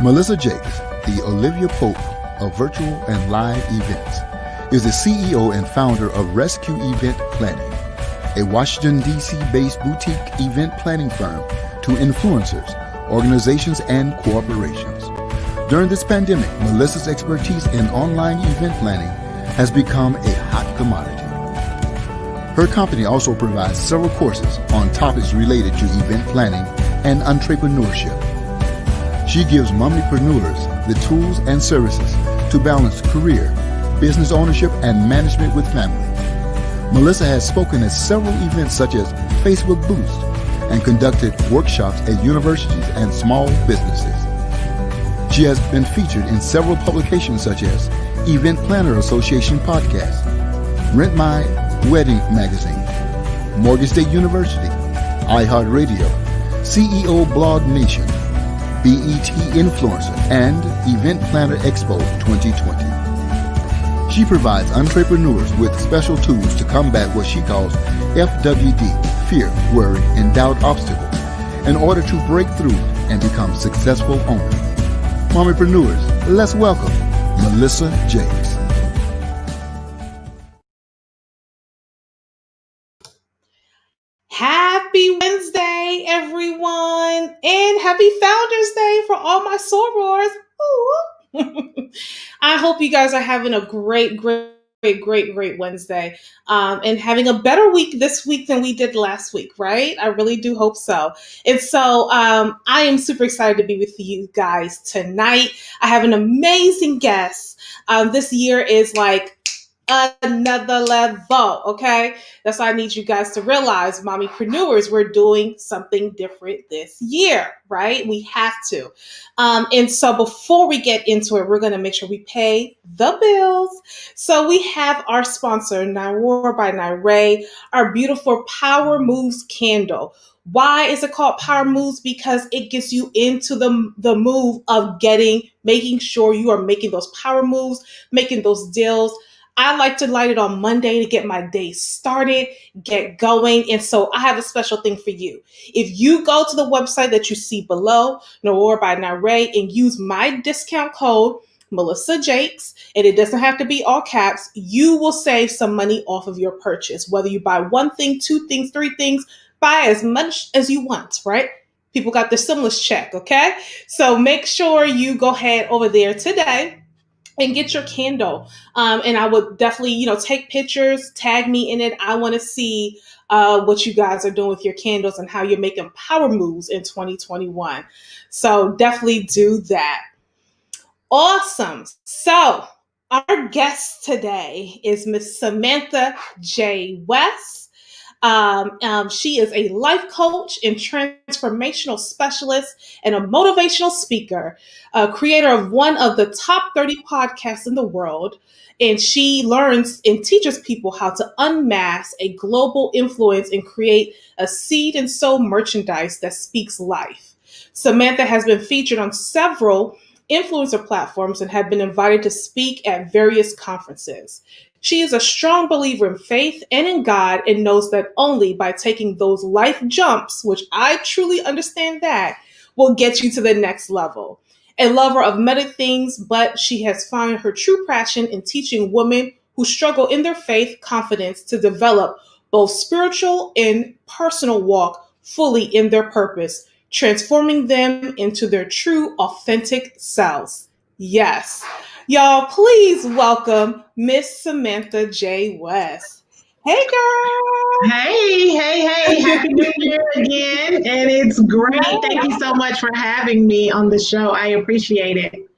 Melissa Jakes, the Olivia Pope of virtual and live events, is the CEO and founder of Rescue Event Planning, a Washington, D.C. based boutique event planning firm to influencers, organizations, and corporations. During this pandemic, Melissa's expertise in online event planning has become a hot commodity. Her company also provides several courses on topics related to event planning and entrepreneurship. She gives mommypreneurs the tools and services to balance career, business ownership, and management with family. Melissa has spoken at several events such as Facebook Boost and conducted workshops at universities and small businesses. She has been featured in several publications such as Event Planner Association Podcast, Rent My Wedding Magazine, Morgan State University, iHeartRadio, CEO Blog Nation, BET Influencer, and Event Planner Expo 2020. She provides entrepreneurs with special tools to combat what she calls FWD, fear, worry, and doubt obstacles, in order to break through and become successful owners. Mommypreneurs, let's welcome Melissa Jakes. Happy Wednesday, everyone, and happy Founders Day for all my sorors. I hope you guys are having a great Wednesday, and having a better week this week than we did last week, right? I really do hope so. And so I am super excited to be with you guys tonight. I have an amazing guest. This year is like another level, okay? That's why I need you guys to realize, Mommypreneurs, we're doing something different this year, right? We have to. And so before we get into it, we're going to make sure we pay the bills. So we have our sponsor, Naira by Naira, our beautiful Power Moves candle. Why is it called Power Moves? Because it gets you into the move of making sure you are making those power moves, making those deals. I like to light it on Monday to get my day started, get going. And so I have a special thing for you. If you go to the website that you see below, Naira by Naira, and use my discount code, Melissa Jakes, and it doesn't have to be all caps, you will save some money off of your purchase. Whether you buy one thing, two things, three things, buy as much as you want, right? People got their stimulus check, okay? So make sure you go ahead over there today and get your candle. And I would definitely, take pictures, tag me in it. I want to see what you guys are doing with your candles and how you're making power moves in 2021. So definitely do that. Awesome. So our guest today is Miss Samantha J. West. She is a life coach and transformational specialist and a motivational speaker, creator of one of the top 30 podcasts in the world. And she learns and teaches people how to unmask a global influence and create a seed and sow merchandise that speaks life. Samantha has been featured on several influencer platforms and have been invited to speak at various conferences. She is a strong believer in faith and in God and knows that only by taking those life jumps, which I truly understand that, will get you to the next level. A lover of many things, but she has found her true passion in teaching women who struggle in their faith confidence to develop both spiritual and personal walk fully in their purpose, transforming them into their true, authentic selves. Yes. Y'all, please welcome Miss Samantha J. West. Hey, girl. Hey. Happy New Year again. And it's great. Thank you so much for having me on the show. I appreciate it.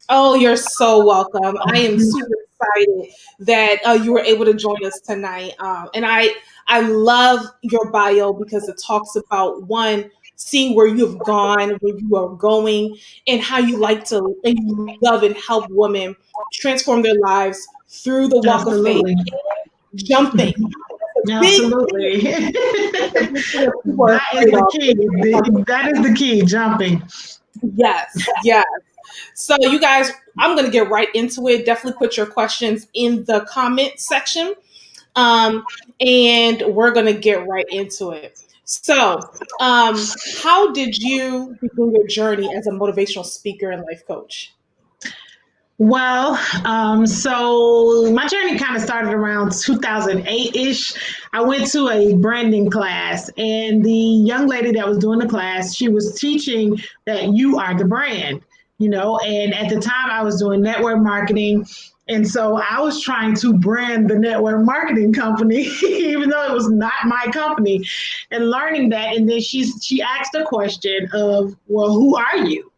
Oh, you're so welcome. I am super excited that you were able to join us tonight. And I love your bio because it talks about, one, seeing where you've gone, where you are going, and how you like to and you love and help women transform their lives through the walk of faith. Jumping. Absolutely. That is the key. That is the key, jumping. Yes. So you guys, I'm going to get right into it. Definitely put your questions in the comment section. And we're going to get right into it. So, how did you begin your journey as a motivational speaker and life coach? Well, so my journey kind of started around 2008-ish. I went to a branding class, and the young lady that was doing the class, she was teaching that you are the brand, and at the time I was doing network marketing. And so I was trying to brand the network marketing company, even though it was not my company, and learning that. And then she asked a question of, well, who are you?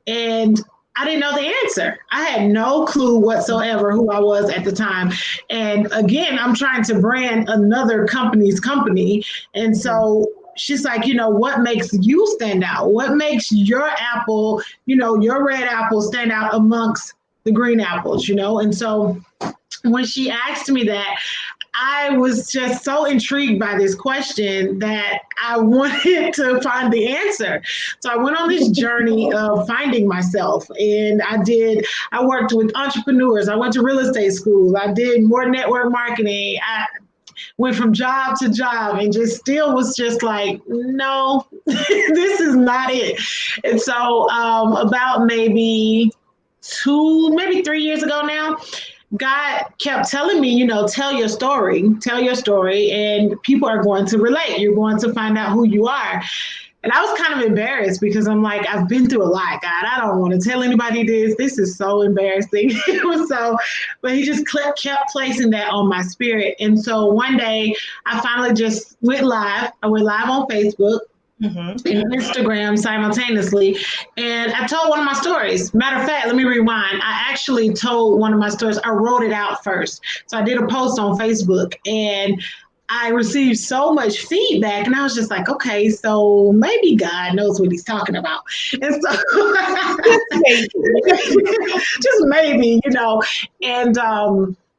And I didn't know the answer. I had no clue whatsoever who I was at the time. And again, I'm trying to brand another company's company. And so she's like, what makes you stand out? What makes your apple, your red apple stand out amongst the green apples, And so when she asked me that, I was just so intrigued by this question that I wanted to find the answer. So I went on this journey of finding myself, and I worked with entrepreneurs. I went to real estate school. I did more network marketing. I went from job to job and just still was just like, no, this is not it. And so about maybe 3 years ago now, God kept telling me, tell your story, and people are going to relate. You're going to find out who you are. And I was kind of embarrassed because I'm like, I've been through a lot, God. I don't want to tell anybody this. This is so embarrassing. But he just kept placing that on my spirit. And so one day I finally just went live. I went live on Facebook. And Instagram simultaneously. And I told one of my stories. Matter of fact, let me rewind. I actually told one of my stories. I wrote it out first. So I did a post on Facebook, and I received so much feedback, and I was just like, okay, so maybe God knows what he's talking about. And so just maybe, and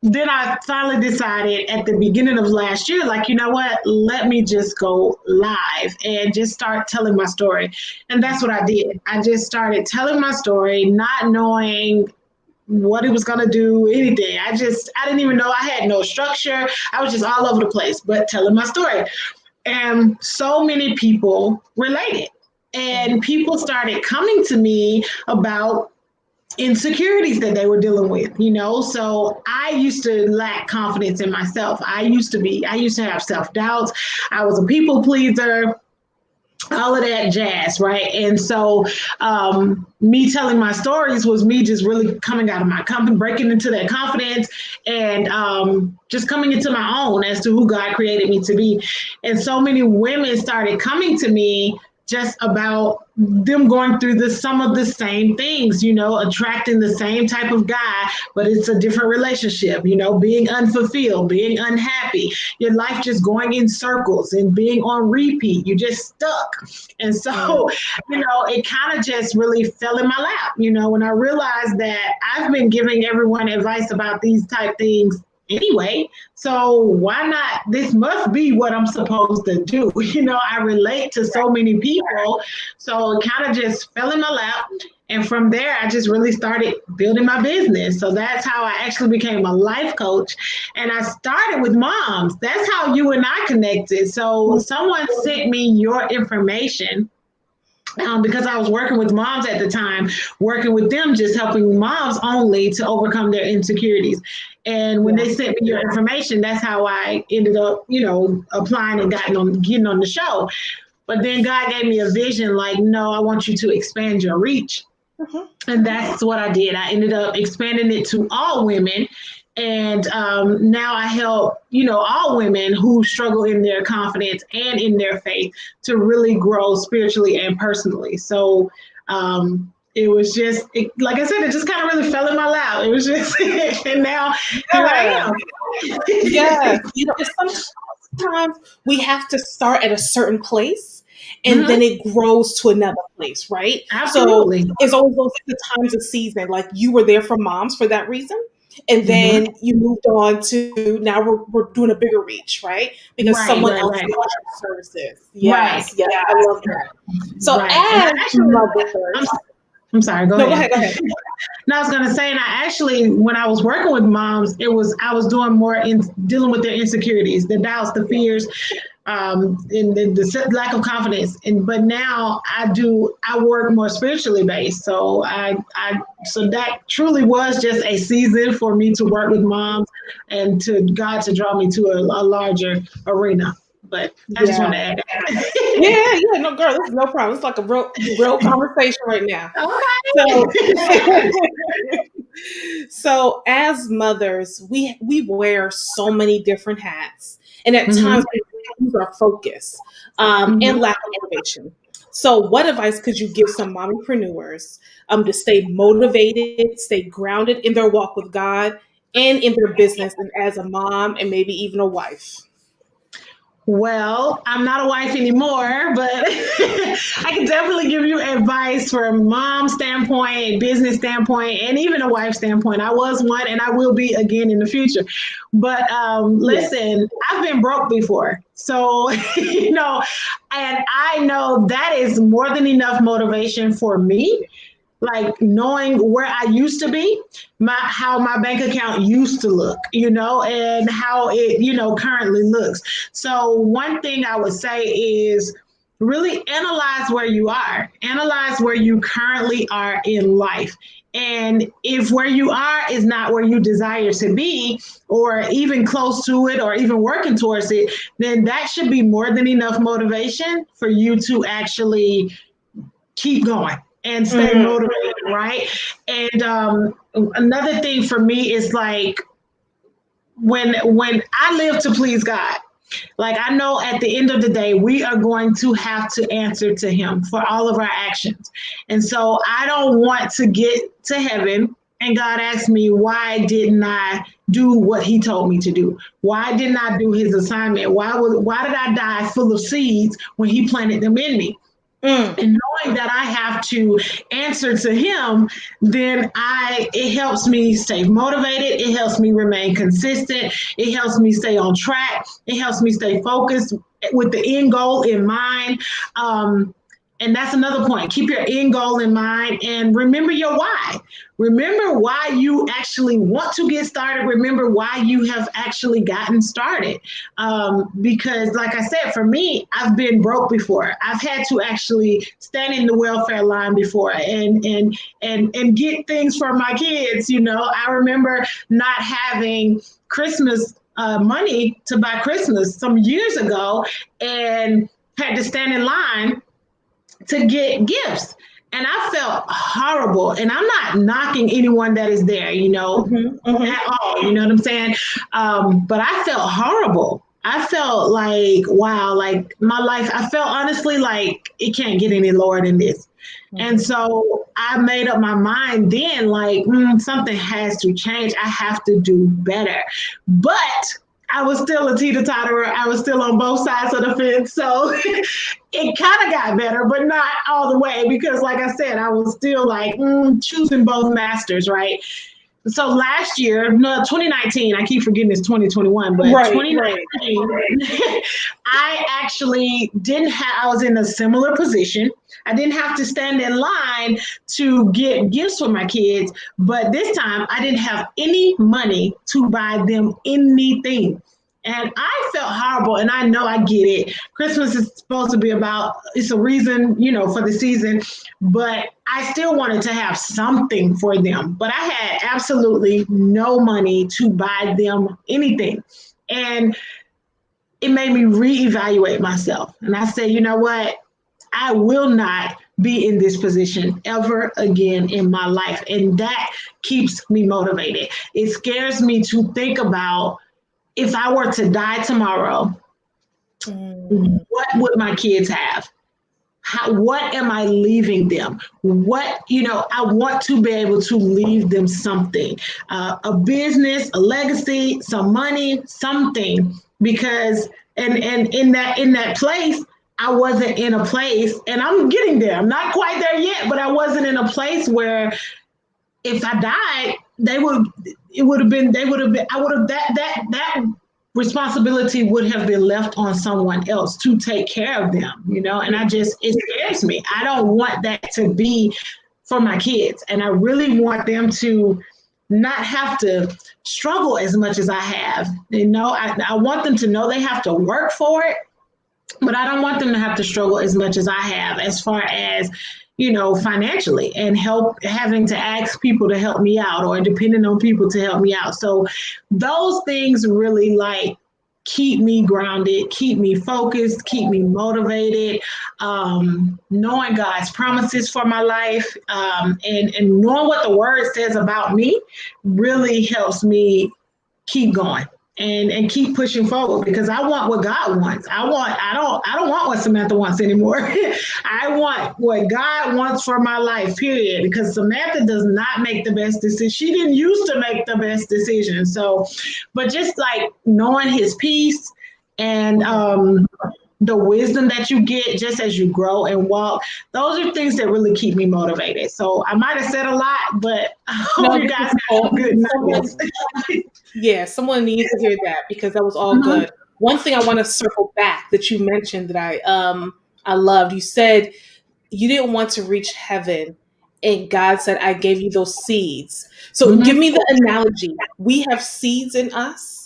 then I finally decided at the beginning of last year, like, you know what, let me just go live and just start telling my story. And that's what I did. I just started telling my story, not knowing what it was going to do, anything. I didn't even know. I had no structure. I was just all over the place, but telling my story. And so many people related. And people started coming to me about insecurities that they were dealing with, So I used to lack confidence in myself. I used to have self-doubts. I was a people pleaser, all of that jazz, right? And so me telling my stories was me just really coming out of my company, breaking into that confidence, and just coming into my own as to who God created me to be. And so many women started coming to me just about them going through some of the same things, attracting the same type of guy, but it's a different relationship, being unfulfilled, being unhappy, your life just going in circles and being on repeat. You just stuck. And so, it kind of just really fell in my lap, when I realized that I've been giving everyone advice about these type things anyway, so why not? This must be what I'm supposed to do. I relate to so many people, so it kind of just fell in my lap. And from there, I just really started building my business. So that's how I actually became a life coach. And I started with moms. That's how you and I connected. So someone sent me your information. Because I was working with moms at the time, working with them, just helping moms only to overcome their insecurities. And when they sent me your information, that's how I ended up, applying and getting on the show. But then God gave me a vision like, no, I want you to expand your reach. And that's what I did. I ended up expanding it to all women. And now I help, all women who struggle in their confidence and in their faith to really grow spiritually and personally. So it was just, like I said, it just kind of really fell in my lap. It was just, and now here I am. Yeah. Sometimes we have to start at a certain place, and then it grows to another place, right? Absolutely. So it's always those times of season, like you were there for moms for that reason. And then you moved on to now we're doing a bigger reach, right? Because someone else needs your services. Yes, yes, I love that. So as mothers, I'm sorry, go ahead. Go ahead. No, I was going to say, and I actually, when I was working with moms, I was doing more in dealing with their insecurities, the doubts, the fears. in the lack of confidence. But now I work more spiritually based. So so that truly was just a season for me to work with moms and to God to draw me to a larger arena. But I just want Yeah. to add Yeah, that. yeah, no, girl, this is no problem. It's like a real conversation right now. So, Okay. so as mothers, we wear so many different hats, and at Mhm. times we lose our focus and Mhm. lack of motivation. So, what advice could you give some mommypreneurs to stay motivated, stay grounded in their walk with God, and in their business, and as a mom, and maybe even a wife? Well, I'm not a wife anymore, but I can definitely give you advice from mom standpoint, business standpoint, and even a wife standpoint. I was one and I will be again in the future. But Yes. listen, I've been broke before. So, and I know that is more than enough motivation for me, like knowing where I used to be, how my bank account used to look, and how it, currently looks. So one thing I would say is really analyze where you are, analyze where you currently are in life. And if where you are is not where you desire to be, or even close to it, or even working towards it, then that should be more than enough motivation for you to actually keep going and stay Mm, motivated, right? And another thing for me is like when I live to please God, like I know at the end of the day, we are going to have to answer to Him for all of our actions. And so I don't want to get to heaven and God asks me, why didn't I do what He told me to do? Why didn't I do His assignment? Why did I die full of seeds when He planted them in me? mm, And knowing that I have to answer to him, then it helps me stay motivated. It helps me remain consistent. It helps me stay on track. It helps me stay focused with the end goal in mind. And that's another point. Keep your end goal in mind and remember your why. Remember why you actually want to get started. Remember why you have actually gotten started. Because, like I said, for me, I've been broke before. I've had to actually stand in the welfare line before and get things for my kids. I remember not having Christmas money to buy Christmas some years ago, and had to stand in line to get gifts. And I felt horrible. And I'm not knocking anyone that is there, mhm, mhm. at all. You know what I'm saying? But I felt horrible. I felt like, wow, like my life, I felt honestly like it can't get any lower than this. And Mhm. so I made up my mind then, like, something has to change. I have to do better. But I was still a teeter totterer. I was still on both sides of the fence. So it kind of got better, but not all the way because, like I said, I was still like choosing both masters, right? So last year, no, 2019, I keep forgetting it's 2021, but Right, right. 2019, I actually didn't have, I was in a similar position. I didn't have to stand in line to get gifts for my kids, but this time I didn't have any money to buy them anything. And I felt horrible, and I know I get it. Christmas is supposed to be about, it's a reason, for the season, but I still wanted to have something for them. But I had absolutely no money to buy them anything. And it made me reevaluate myself. And I said, you know what? I will not be in this position ever again in my life. And that keeps me motivated. It scares me to think about if I were to die tomorrow, Mm, what would my kids have? What am I leaving them? I want to be able to leave them something, a business, a legacy, some money, something, because, and in that place, I wasn't in a place, and I'm getting there. I'm not quite there yet, but I wasn't in a place where if I died, I would have, that responsibility would have been left on someone else to take care of them, and it scares me. I don't want that to be for my kids. And I really want them to not have to struggle as much as I have. I want them to know they have to work for it, but I don't want them to have to struggle as much as I have, as far as, financially, and help, having to ask people to help me out, or depending on people to help me out. So those things really like keep me grounded, keep me focused, keep me motivated. Knowing God's promises for my life, and knowing what the word says about me really helps me keep going and keep pushing forward, because I want what God wants. I don't want what Samantha wants anymore. I want what God wants for my life, period. Because Samantha does not make the best decision. She didn't used to make the best decision. So, but just like knowing his peace, and the wisdom that you get just as you grow and walk, those are things that really keep me motivated. So I might have said a lot, but I hope No, you this guys is got all, some good someone, nuggets. yeah, someone needs to hear that because that was all Mhm. good. One thing I want to circle back that you mentioned that I loved. You said you didn't want to reach heaven, and God said, "I gave you those seeds." So give Mhm. me the analogy. We have seeds in us.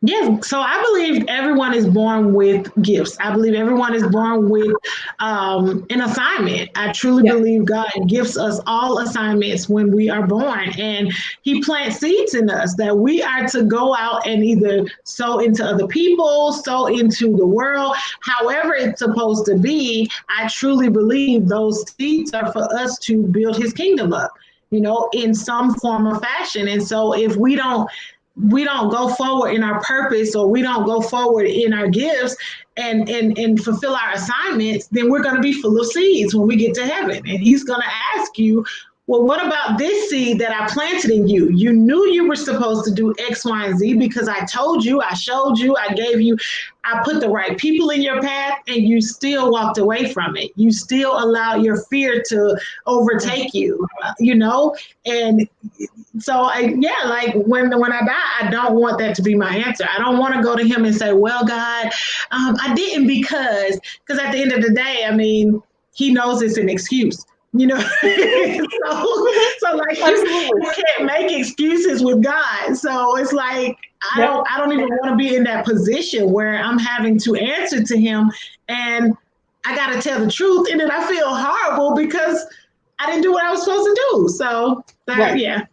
Yes, so I believe everyone is born with gifts. I believe everyone is born with an assignment. I truly Yeah. believe God gives us all assignments when we are born, and He plants seeds in us that we are to go out and either sow into other people, sow into the world, however it's supposed to be. I truly believe those seeds are for us to build His kingdom up, in some form or fashion. And so if we don't go forward in our purpose, or we don't go forward in our gifts, and fulfill our assignments, then we're going to be full of seeds when we get to heaven, and he's going to ask you, well, what about this seed that I planted in you? You knew you were supposed to do X, Y, and Z, because I told you, I showed you, I gave you, I put the right people in your path, and you still walked away from it. You still allow your fear to overtake you, and so yeah, like when I die, I don't want that to be my answer. I don't want to go to him and say, well, God, I didn't, because at the end of the day, I mean, he knows it's an excuse. So like Absolutely. you can't make excuses with God. So it's like I Yep. don't I don't even want to be in that position where I'm having to answer to him, and I got to tell the truth, and then I feel horrible because I didn't do what I was supposed to do. So that, Right. yeah.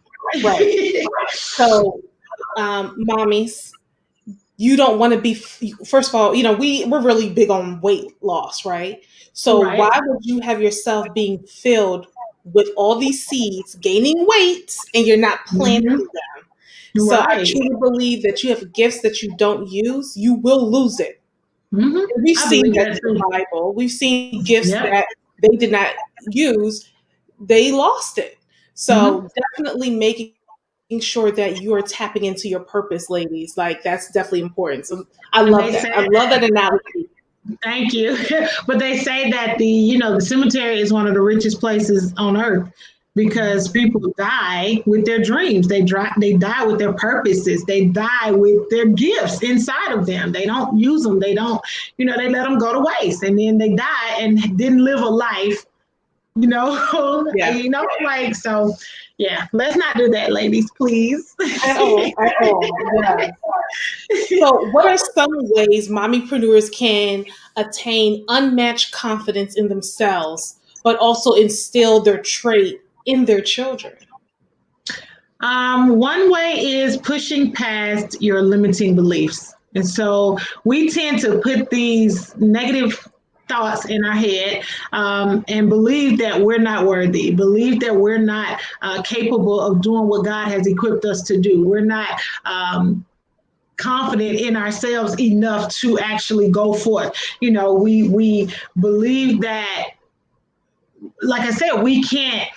Right. So, mommies, you don't want to be. First of all, we're really big on weight loss, right? So Right. why would you have yourself being filled with all these seeds, gaining weight, and you're not planting Mhm. them? So I Right. truly believe that you have gifts that you don't use, you will lose it. And we've I seen believe that that in the too. Bible. We've seen gifts Yep. that they did not use, they lost it. hmm So definitely making sure that you are tapping into your purpose, ladies. Like that's definitely important. So I And love they that. say I love that analogy. thank you, but they say that the cemetery is one of the richest places on earth, because people die with their dreams. They die with their purposes. They die with their gifts inside of them. They don't use them. They don't. They let them go to waste, and then they die and didn't live a life. Yeah. Like, so. Yeah, let's not do that, ladies, please. At all. At all. Yeah. So what are some ways mommypreneurs can attain unmatched confidence in themselves, but also instill their trait in their children? One way is pushing past your limiting beliefs. And so we tend to put these negative thoughts in our head, and believe that we're not worthy, believe that we're not capable of doing what God has equipped us to do. We're not confident in ourselves enough to actually go forth. We believe that, like I said,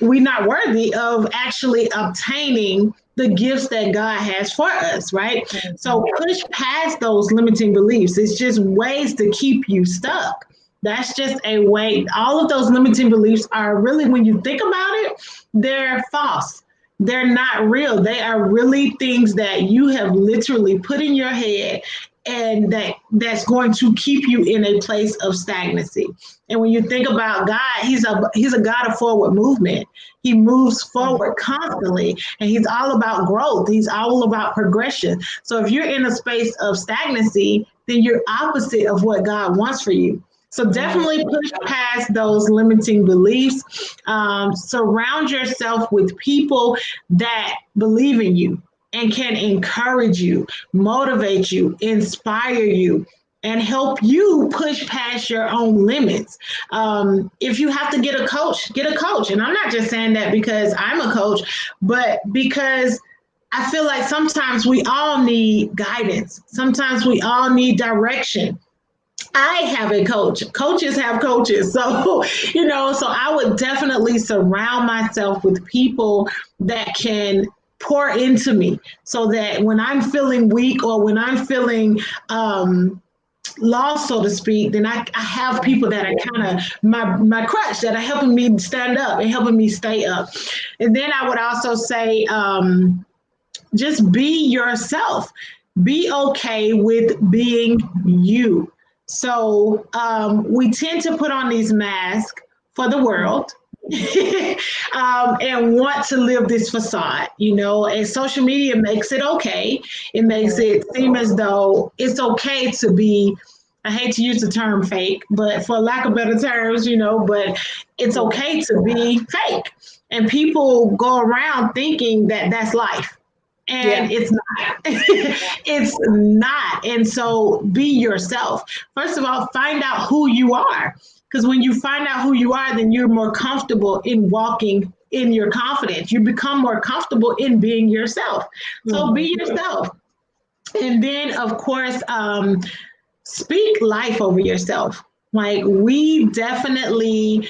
we're not worthy of actually obtaining the gifts that God has for us, right? So push past those limiting beliefs. It's just ways to keep you stuck. That's just a way. All of those limiting beliefs are really, when you think about it, they're false. They're not real. They are really things that you have literally put in your head, and that's going to keep you in a place of stagnancy. And when you think about God, he's a God of forward movement. He moves forward constantly, and he's all about growth. He's all about progression. So if you're in a space of stagnancy, then you're opposite of what God wants for you. So definitely push past those limiting beliefs. Surround yourself with people that believe in you and can encourage you, motivate you, inspire you, and help you push past your own limits. If you have to get a coach, get a coach. And I'm not just saying that because I'm a coach, but because I feel like sometimes we all need guidance. Sometimes we all need direction. I have a coach. Coaches have coaches. So, so I would definitely surround myself with people that can pour into me so that when I'm feeling weak or when I'm feeling lost, so to speak, then I have people that are kind of my crutch that are helping me stand up and helping me stay up. And then I would also say, just be yourself. Be okay with being you. So we tend to put on these masks for the world. And want to live this facade, and social media makes it okay. It makes it seem as though it's okay to be, I hate to use the term fake, but for lack of better terms, but it's okay to be fake. And people go around thinking that that's life. And it's not. It's not. And so be yourself. First of all, find out who you are. Because when you find out who you are, then you're more comfortable in walking in your confidence. You become more comfortable in being yourself. So be yourself. And then, of course, speak life over yourself. Like, we definitely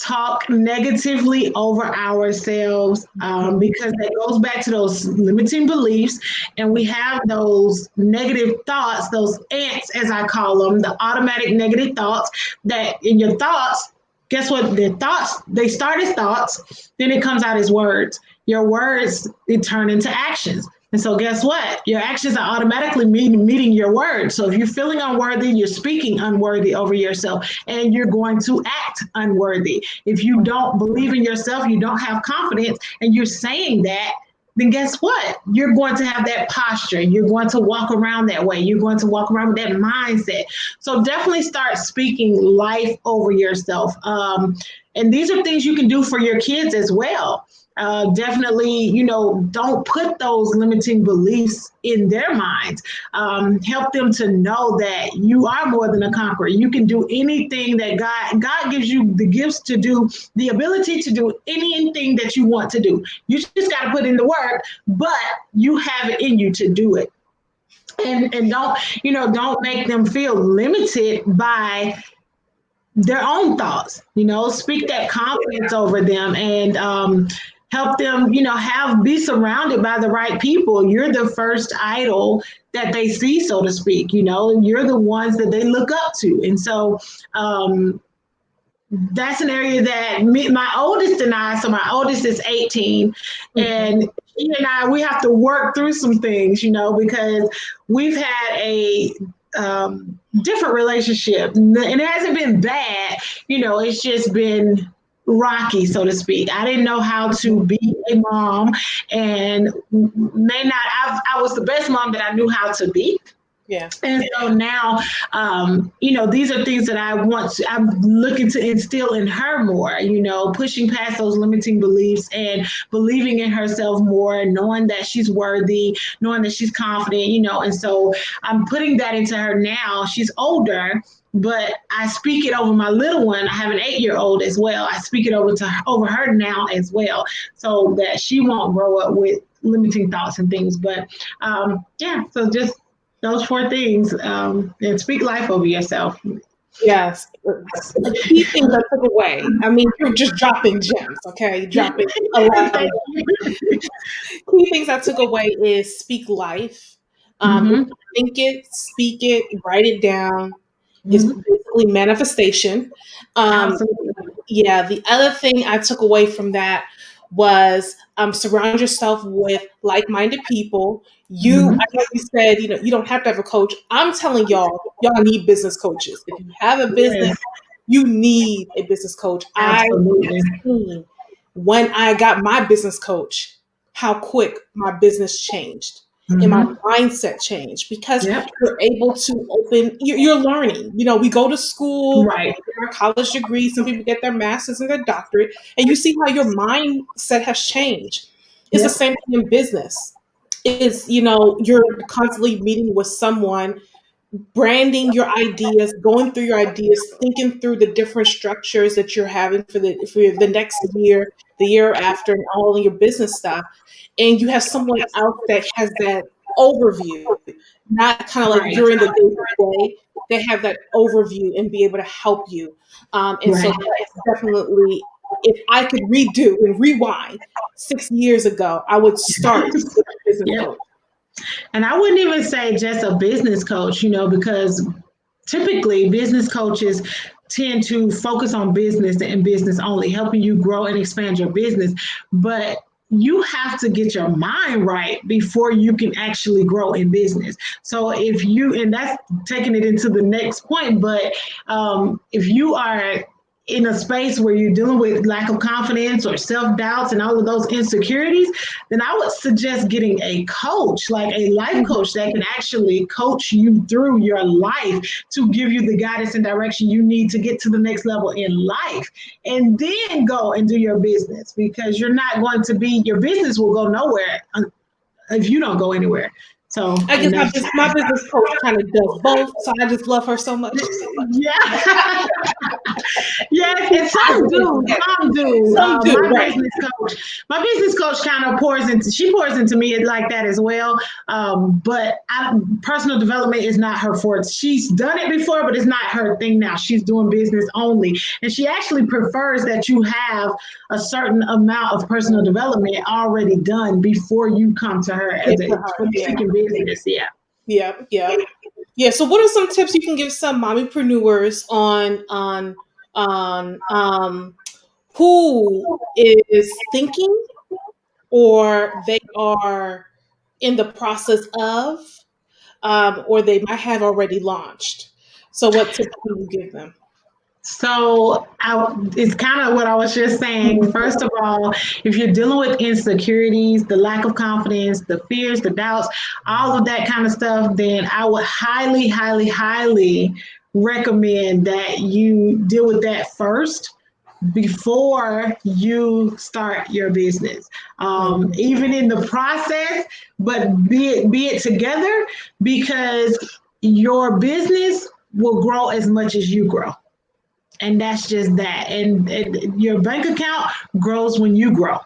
talk negatively over ourselves because that goes back to those limiting beliefs, and we have those negative thoughts, those ants, as I call them, the automatic negative thoughts. That in your thoughts, guess what? The thoughts, they start as thoughts, then it comes out as words. Your words, they turn into actions. And so guess what? Your actions are automatically meeting your words. So if you're feeling unworthy, you're speaking unworthy over yourself, and you're going to act unworthy. If you don't believe in yourself, you don't have confidence, and you're saying that, then guess what? You're going to have that posture. You're going to walk around that way. You're going to walk around with that mindset. So definitely start speaking life over yourself. And these are things you can do for your kids as well. Definitely, don't put those limiting beliefs in their minds. Help them to know that you are more than a conqueror. You can do anything that God gives you the gifts to do, the ability to do anything that you want to do. You just got to put in the work, but you have it in you to do it. And don't make them feel limited by their own thoughts. Speak that confidence over them, and help them, be surrounded by the right people. You're the first idol that they see, so to speak. You're the ones that they look up to. And so that's an area that my oldest and I, so my oldest is 18, and she and I, we have to work through some things, because we've had a different relationship, and it hasn't been bad. It's just been rocky, so to speak. I didn't know how to be a mom, and I was the best mom that I knew how to be. Yeah. And so now, these are things that I'm looking to instill in her more, pushing past those limiting beliefs and believing in herself more, knowing that she's worthy, knowing that she's confident, and so I'm putting that into her now. She's older, but I speak it over my little one. I have an 8-year-old as well. I speak it over her now as well, so that she won't grow up with limiting thoughts and things. But so just those 4 things, and speak life over yourself. Yes. The key things I took away. I mean, you're just dropping gems, okay? Dropping a lot of key things I took away is speak life. Think it, speak it, write it down. It's basically manifestation. The other thing I took away from that was surround yourself with like-minded people. I know you said, you don't have to have a coach. I'm telling y'all need business coaches. If you have a business, you need a business coach. Absolutely. I have seen when I got my business coach, how quick my business changed. and my Mm-hmm. mindset changed because Yep. you're able to you're learning. We go to school, Right. we get our college degree, some people get their master's and their doctorate, and you see how your mindset has changed. It's the Yep. same thing in business. It's, you're constantly meeting with someone, branding your ideas, going through your ideas, thinking through the different structures that you're having for the next year, the year after, and all of your business stuff. And you have someone else that has that overview, not kind of like Right. during the day to day. They have that overview and be able to help you. And so Right. that's definitely, if I could redo and rewind 6 years ago, I would start with a business Yep. coach. And I wouldn't even say just a business coach, because typically business coaches tend to focus on business and business only, helping you grow and expand your business. But you have to get your mind right before you can actually grow in business. So and that's taking it into the next point, but if you are in a space where you're dealing with lack of confidence or self-doubts and all of those insecurities, then I would suggest getting a coach, like a life coach that can actually coach you through your life to give you the guidance and direction you need to get to the next level in life. And then go and do your business, because your business will go nowhere if you don't go anywhere. So, I guess and that's, my business coach kind of does both, so I just love her so much. yeah. Yes, and some do. Some do. Some do, right? My business coach kind of she pours into me like that as well. But personal development is not her forte. She's done it before, but it's not her thing now. She's doing business only. And she actually prefers that you have a certain amount of personal development already done before you come to her Good for her. when you're Yeah. seeking business. Yeah. Yeah, yeah, yeah. So, what are some tips you can give some mommypreneurs on who is thinking or they are in the process of, or they might have already launched? So, what tips do you give them? It's kind of what I was just saying. First of all, if you're dealing with insecurities, the lack of confidence, the fears, the doubts, all of that kind of stuff, then I would highly, highly, highly recommend that you deal with that first before you start your business. Even in the process, but be it together, because your business will grow as much as you grow. And that's just that. And your bank account grows when you grow,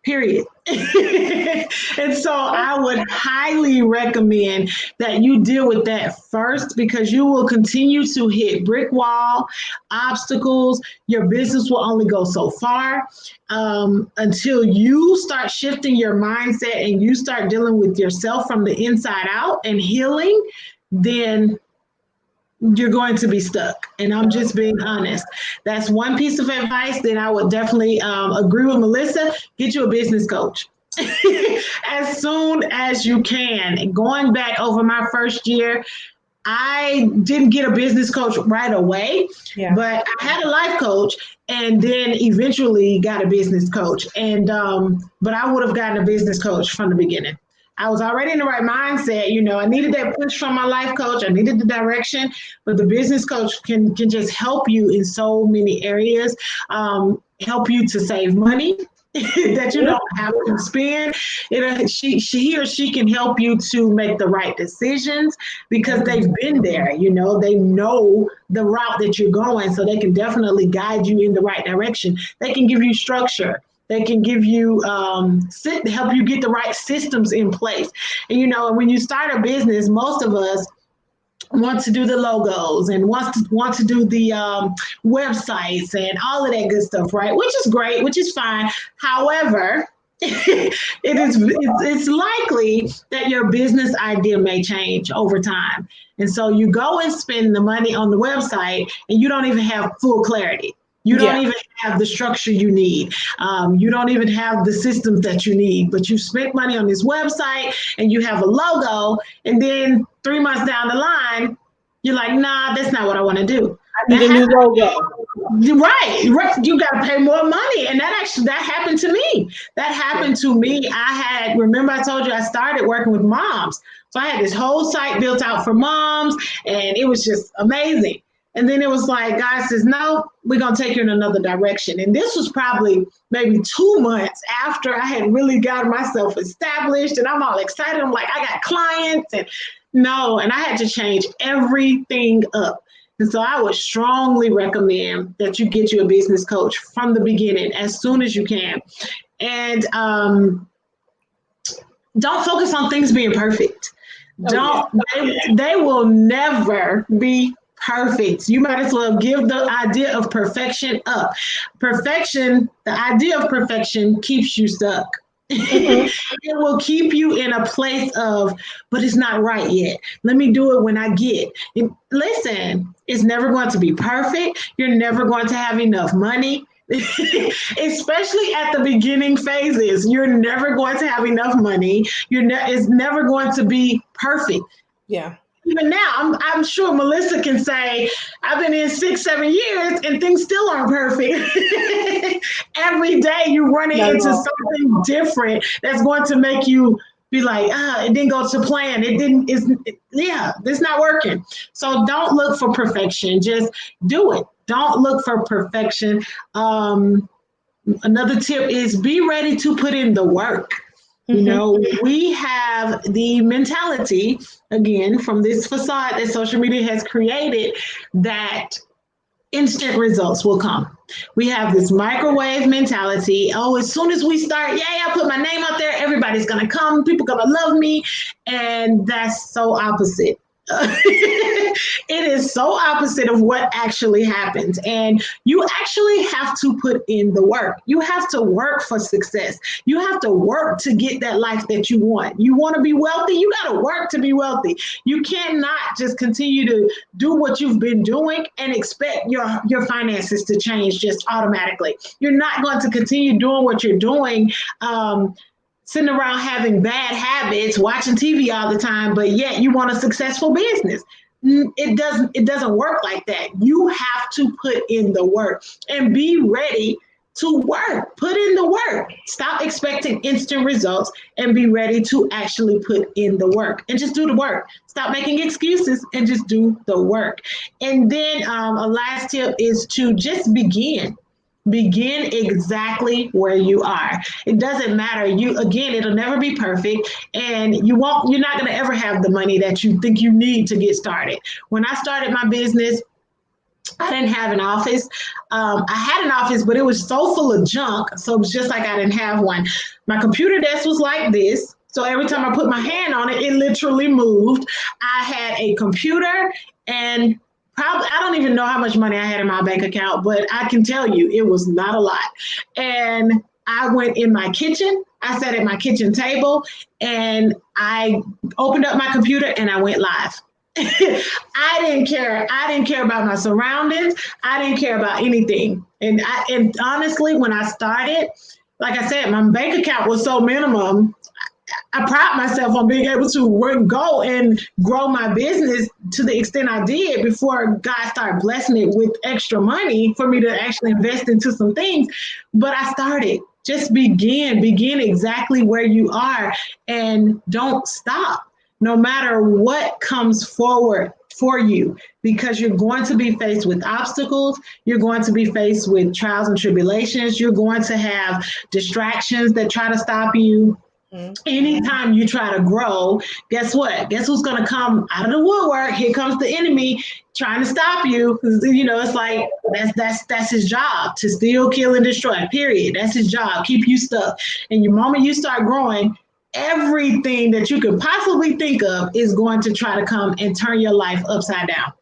period. And so I would highly recommend that you deal with that first, because you will continue to hit brick wall, obstacles. Your business will only go so far until you start shifting your mindset and you start dealing with yourself from the inside out and healing. Then you're going to be stuck. And I'm just being honest. That's one piece of advice that I would definitely agree with Melissa. Get you a business coach. As soon as you can. And going back over my first year, I didn't get a business coach right away, but I had a life coach and then eventually got a business coach. And but I would have gotten a business coach from the beginning. I was already in the right mindset. I needed that push from my life coach. I needed the direction, but the business coach can just help you in so many areas, help you to save money that you don't have to spend. He or she can help you to make the right decisions because they've been there. They know the route that you're going, so they can definitely guide you in the right direction. They can give you structure. They can give you help you get the right systems in place. And when you start a business, most of us want to do the logos and want to do the websites and all of that good stuff, right? Which is great, which is fine. However, it's likely that your business idea may change over time. And so you go and spend the money on the website and you don't even have full clarity. You don't even have the structure you need. You don't even have the systems that you need, but you spent money on this website and you have a logo. And then 3 months down the line, you're like, nah, that's not what I want to do. I need a new logo. Right, right. You got to pay more money, and that happened to me. That happened to me. Remember I told you I started working with moms, so I had this whole site built out for moms, and it was just amazing. And then it was like God says, "No, we're gonna take you in another direction." And this was probably maybe 2 months after I had really gotten myself established, and I'm all excited. I'm like, I got clients, and no, and I had to change everything up. And so I would strongly recommend that you get you a business coach from the beginning as soon as you can. And don't focus on things being perfect. They will never be perfect. You might as well give the idea of perfection up. The idea of perfection keeps you stuck. Mm-hmm. It will keep you in a place of, but it's not right yet. Let me do it when I get. Listen, it's never going to be perfect. You're never going to have enough money. Especially at the beginning phases, you're never going to have enough money. It's never going to be perfect. Yeah. Even now, I'm sure Melissa can say, I've been in 6-7 years and things still aren't perfect. Every day you're running into something different that's going to make you be like, it didn't go to plan. It's not working. So don't look for perfection. Just do it. Don't look for perfection. Another tip is be ready to put in the work. We have the mentality, again, from this facade that social media has created, that instant results will come. We have this microwave mentality. Oh, as soon as we start, I put my name out there, everybody's going to come, people going to love me. And that's so opposite. It is so opposite of what actually happens. And you actually have to put in the work. You have to work for success. You have to work to get that life that you want. You want to be wealthy? You got to work to be wealthy. You cannot just continue to do what you've been doing and expect your finances to change just automatically. You're not going to continue doing what you're doing, sitting around having bad habits, watching TV all the time, but yet you want a successful business. It doesn't work like that. You have to put in the work and be ready to work. Put in the work. Stop expecting instant results and be ready to actually put in the work and just do the work. Stop making excuses and just do the work. And then a last tip is to just begin. Begin exactly where you are. It doesn't matter. It'll never be perfect, and you're not going to ever have the money that you think you need to get started. When I started my business, I didn't have an office. I had an office, but it was so full of junk. So it was just like I didn't have one. My computer desk was like this. So every time I put my hand on it, it literally moved. I had a computer and probably, I don't even know how much money I had in my bank account, but I can tell you it was not a lot. And I went in my kitchen. I sat at my kitchen table and I opened up my computer and I went live. I didn't care. I didn't care about my surroundings. I didn't care about anything. And honestly, when I started, like I said, my bank account was so minimum. I pride myself on being able to go and grow my business to the extent I did before God started blessing it with extra money for me to actually invest into some things. But I started. Just begin exactly where you are and don't stop, no matter what comes forward for you, because you're going to be faced with obstacles. You're going to be faced with trials and tribulations. You're going to have distractions that try to stop you. Anytime you try to grow, guess what? Guess who's going to come out of the woodwork? Here comes the enemy trying to stop you. It's like that's his job, to steal, kill, and destroy. Period. That's his job. Keep you stuck. And the moment you start growing, everything that you could possibly think of is going to try to come and turn your life upside down.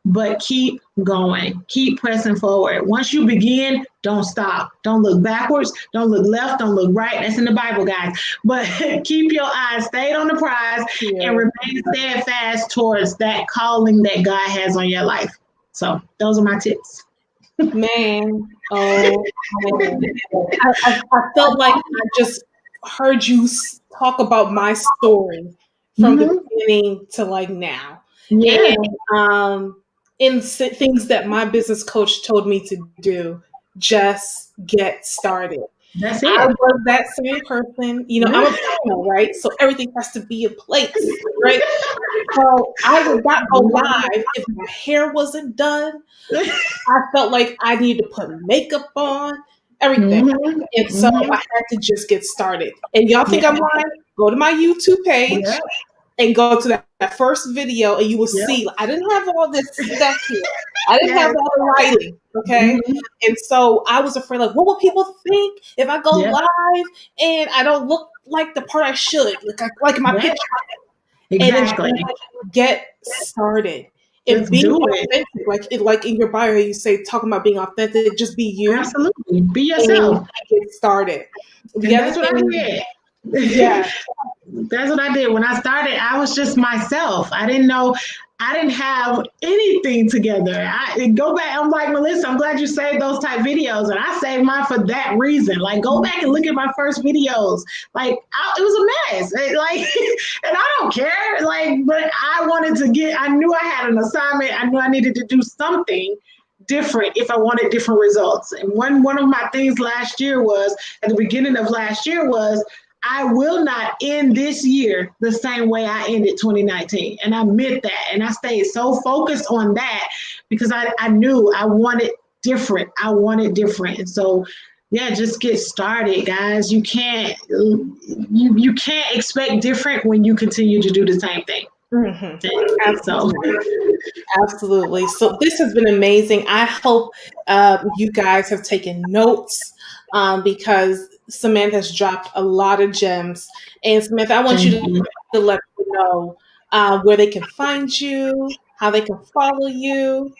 But keep going. Keep pressing forward. Once you begin, don't stop. Don't look backwards. Don't look left. Don't look right. That's in the Bible, guys. But keep your eyes stayed on the prize and remain steadfast towards that calling that God has on your life. So those are my tips. Man, I felt like I just heard you talk about my story from the beginning to like now. Yeah. And in things that my business coach told me to do. Just get started. That's I it. was that same person. You know, I'm a planner, right? So everything has to be in place, right? So I would not go live if my hair wasn't done. I felt like I needed to put makeup on, everything. Mhm, And so I mhm. had to just get started. And y'all think Yeah, I'm lying? Go to my YouTube page yeah, and go to that first video, and you will yeah. see I didn't have all this stuff here. I didn't have Yes. all the lighting, okay? Mhm. And so I was afraid, like, what will people think if I go Yeah, live and I don't look like the part I should, like in my yeah. picture? And it's Exactly. just get started. And Just being do it. authentic, like in your bio, you say talking about being authentic, just be you Absolutely. Be and yourself. get started. The And other that's what I thing, did. yeah, That's what I did. When I started, I was just myself. I didn't know, I didn't have anything together. I go back, I'm like, Melissa, I'm glad you saved those type videos. And I saved mine for that reason. Like, go back and look at my first videos. Like, it was a mess. Like, and I don't care. Like, but I wanted to I knew I had an assignment. I knew I needed to do something different if I wanted different results. And one of my things last year was, at the beginning of last year was, I will not end this year the same way I ended 2019. And I meant that. And I stayed so focused on that because I knew I wanted different. I wanted different. And so yeah, just get started, guys. You can't expect different when you continue to do the same thing. mhm, So absolutely. Absolutely. So this has been amazing. I hope you guys have taken notes because Samantha has dropped a lot of gems. And Samantha, I want you thank you. to let them know where they can find you, how they can follow you.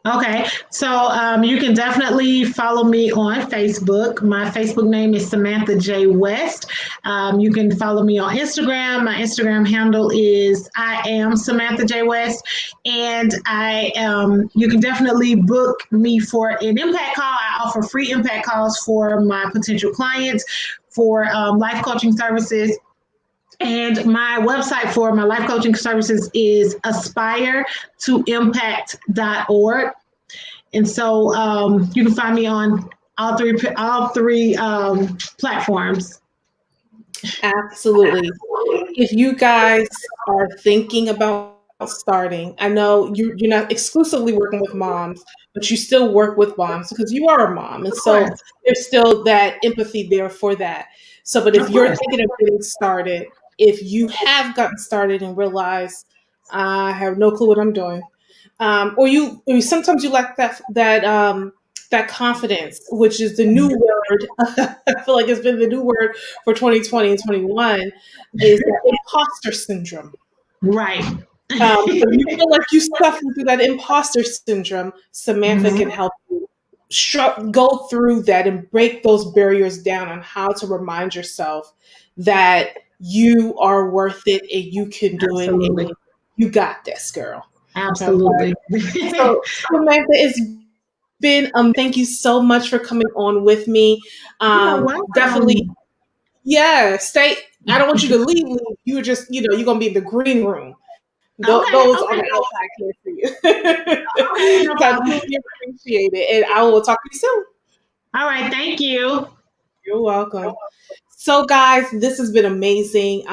Okay, so you can definitely follow me on Facebook. My Facebook name is Samantha J. West. You can follow me on Instagram. My Instagram handle is I am Samantha J. West, and you can definitely book me for an impact call. I offer free impact calls for my potential clients for life coaching services. And my website for my life coaching services is aspiretoimpact.org. And so you can find me on all three platforms. Absolutely. If you guys are thinking about starting, I know you're not exclusively working with moms, but you still work with moms because you are a mom. And Of so course, there's still that empathy there for that. So, but if of you're course. thinking of getting started, if you have gotten started and realize I have no clue what I'm doing, or sometimes you lack that confidence, which is the new word. I feel like it's been the new word for 2020 and 21 is that imposter syndrome. Right. If you feel like you suffer through that imposter syndrome, Samantha can Mhm. help you go through that and break those barriers down on how to remind yourself that you are worth it and you can do it Absolutely. and you got this, girl. Okay. Absolutely. So, Samantha, it's been thank you so much for coming on with me. You're Definitely, welcome. yeah. Stay. I don't want you to leave. You're just, you're gonna be in the green room. Okay, Those on okay, the outside can't see you. okay, no So I problem. truly appreciate it, and I will talk to you soon. All right, thank you. You're welcome. So, guys, this has been amazing.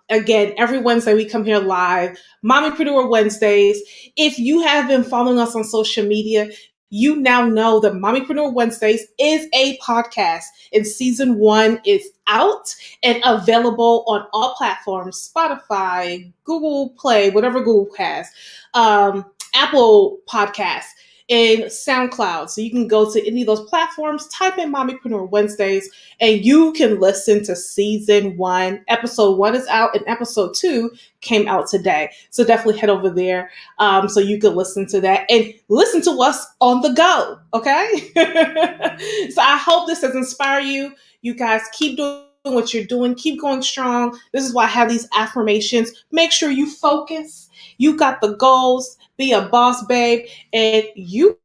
Again, every Wednesday we come here live, Mommypreneur Wednesdays. If you have been following us on social media, you now know that Mommypreneur Wednesdays is a podcast, and season 1 is out and available on all platforms: Spotify, Google Play, whatever Google has, Apple Podcasts, and SoundCloud. So you can go to any of those platforms, type in Mommypreneur Wednesdays, and you can listen to season 1. Episode 1 is out, and episode 2 came out today. So definitely head over there so you can listen to that and listen to us on the go. Okay. So I hope this has inspired you. You guys keep doing what you're doing, keep going strong. This is why I have these affirmations. Make sure you focus. You got the goals. Be a boss, babe, and you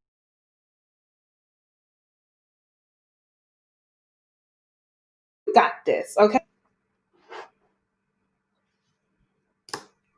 got this. Okay.